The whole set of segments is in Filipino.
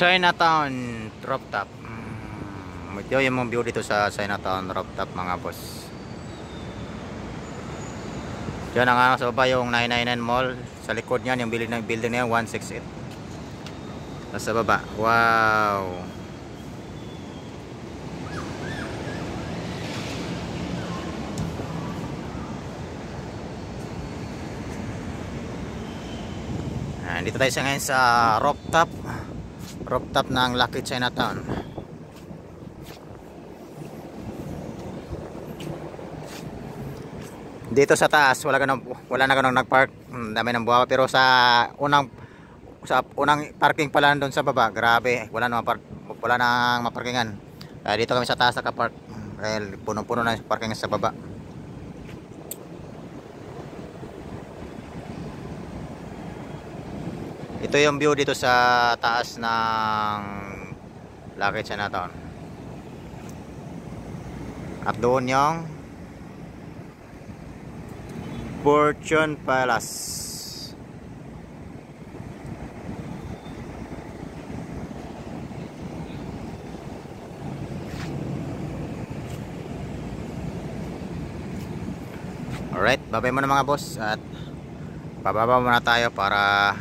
Chinatown rooftop. Ito yung view dito sa Chinatown rooftop mga boss. Diyan ang sa baba yung 999 Mall. Sa likod niyan yung building na yan 168. Nasa baba. Wow. Dito tayo sa ngayon sa rooftop ng Lucky Chinatown. Dito sa taas wala na ganong nagpark, dami ng buhawa, pero sa unang parking pala doon sa baba, grabe, wala nang maparkingan. Kaya dito kami sa taas nakapark dahil puno-puno na yung parking sa baba. Ito yung view dito sa taas ng Lucky Chinatown. At doon yung Fortune Palace. Alright, babay muna mga boss at bababa muna tayo para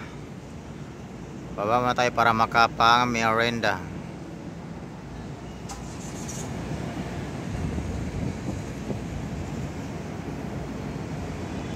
makapang-merienda.